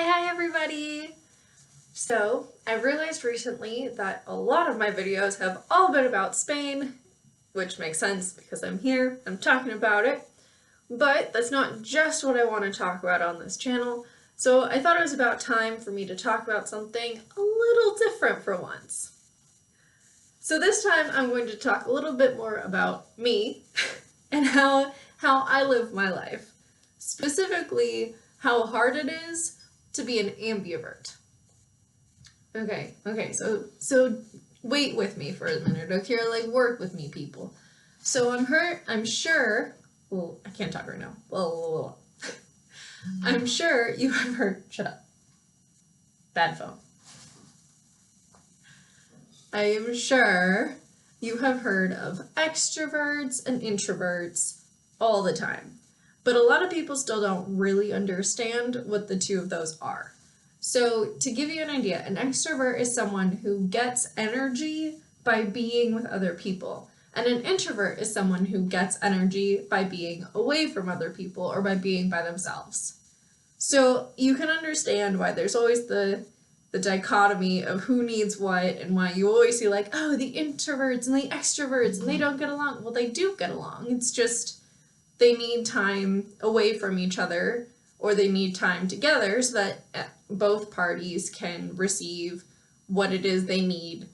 Hi everybody! So, I realized recently that a lot of my videos have all been about Spain, which makes sense because I'm here, I'm talking about it, but that's not just what I want to talk about on this channel, so I thought it was about time for me to talk about something a little different for once. So this time I'm going to talk a little bit more about me and how I live my life. Specifically, how hard it is to be an ambivert. Okay, so wait with me for a minute, okay? Like, work with me, people. So I'm sure, well, I can't talk right now. I'm sure you have heard, shut up. Bad phone. I am sure you have heard of extroverts and introverts all the time. But a lot of people still don't really understand what the two of those are. So to give you an idea, an extrovert is someone who gets energy by being with other people. And an introvert is someone who gets energy by being away from other people or by being by themselves. So you can understand why there's always the dichotomy of who needs what and why you always see like, oh, the introverts and the extroverts and they don't get along. Well, they do get along. It's just they need time away from each other, or they need time together so that both parties can receive what it is they need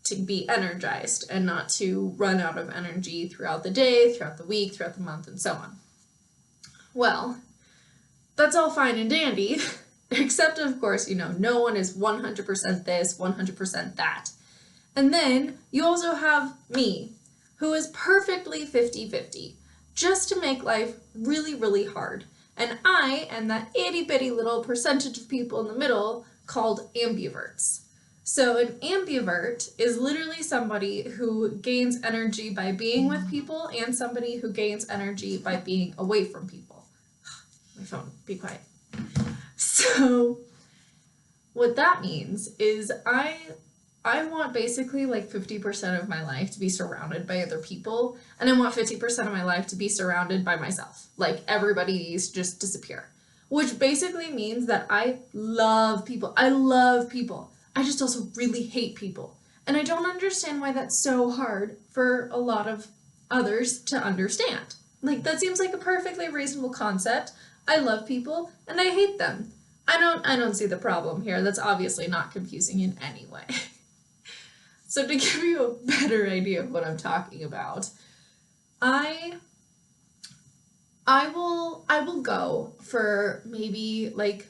to be energized and not to run out of energy throughout the day, throughout the week, throughout the month, and so on. Well, that's all fine and dandy, except of course, no one is 100% this, 100% that. And then you also have me, who is perfectly 50-50. Just to make life really, really hard. And I am that itty-bitty little percentage of people in the middle called ambiverts. So an ambivert is literally somebody who gains energy by being with people and somebody who gains energy by being away from people. My phone, be quiet. So what that means is I want basically like 50% of my life to be surrounded by other people, and I want 50% of my life to be surrounded by myself. Like everybody needs to just disappear. Which basically means that I love people. I love people. I just also really hate people. And I don't understand why that's so hard for a lot of others to understand. Like, that seems like a perfectly reasonable concept. I love people and I hate them. I don't see the problem here. That's obviously not confusing in any way. So to give you a better idea of what I'm talking about, I will go for maybe like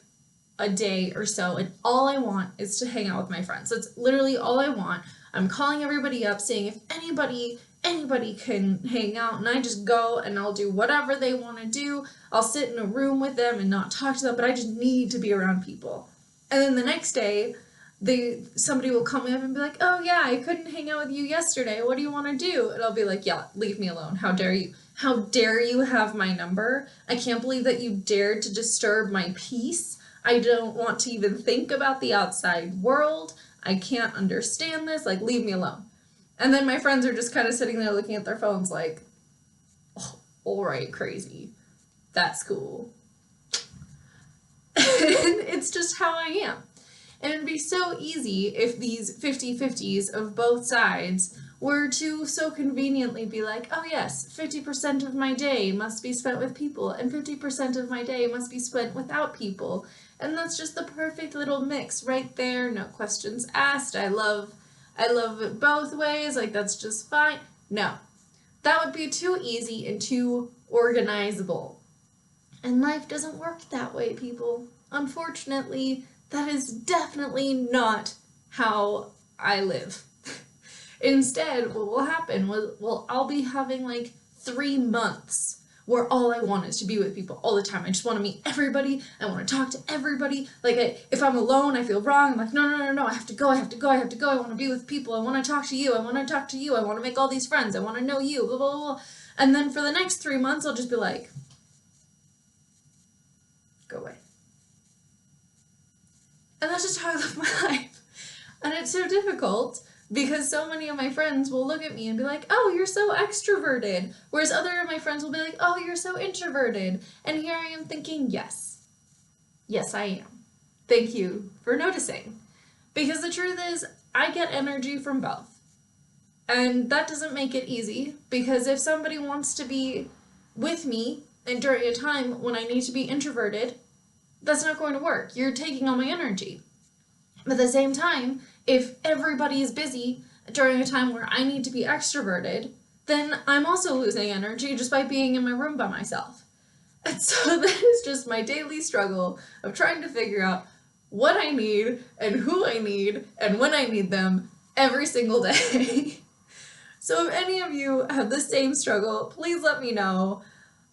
a day or so, and all I want is to hang out with my friends. That's literally all I want. I'm calling everybody up, seeing if anybody can hang out, and I just go and I'll do whatever they want to do. I'll sit in a room with them and not talk to them, but I just need to be around people. And then the next day, somebody will call me up and be like, oh yeah, I couldn't hang out with you yesterday. What do you want to do? And I'll be like, yeah, leave me alone. How dare you? How dare you have my number? I can't believe that you dared to disturb my peace. I don't want to even think about the outside world. I can't understand this. Like, leave me alone. And then my friends are just kind of sitting there looking at their phones like, oh, all right, crazy. That's cool. And it's just how I am. And it'd be so easy if these 50-50s of both sides were to so conveniently be like, oh yes, 50% of my day must be spent with people, and 50% of my day must be spent without people. And that's just the perfect little mix right there, no questions asked. I love it both ways, like that's just fine. No, that would be too easy and too organizable. And life doesn't work that way, people. Unfortunately, that is definitely not how I live. Instead, what will happen well, I'll be having like 3 months where all I want is to be with people all the time. I just want to meet everybody. I want to talk to everybody. Like, if I'm alone, I feel wrong. I'm like, no, I have to go. I want to be with people. I want to talk to you. I want to make all these friends. I want to know you, blah, blah, blah. And then for the next 3 months, I'll just be like, go away. And that's just how I live my life. And it's so difficult because so many of my friends will look at me and be like, oh, you're so extroverted. Whereas other of my friends will be like, oh, you're so introverted. And here I am thinking, yes, I am. Thank you for noticing. Because the truth is, I get energy from both. And that doesn't make it easy, because if somebody wants to be with me and during a time when I need to be introverted, that's not going to work. You're taking all my energy. But at the same time, if everybody is busy during a time where I need to be extroverted, then I'm also losing energy just by being in my room by myself. And so that is just my daily struggle of trying to figure out what I need and who I need and when I need them every single day. So if any of you have the same struggle, please let me know.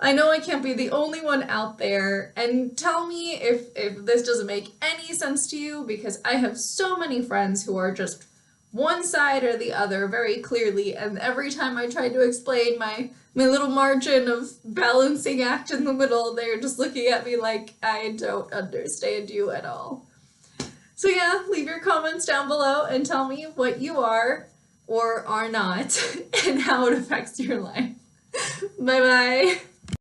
I know I can't be the only one out there, and tell me if this doesn't make any sense to you, because I have so many friends who are just one side or the other very clearly, and every time I try to explain my little margin of balancing act in the middle, they're just looking at me like I don't understand you at all. So yeah, leave your comments down below and tell me what you are or are not and how it affects your life. Bye bye.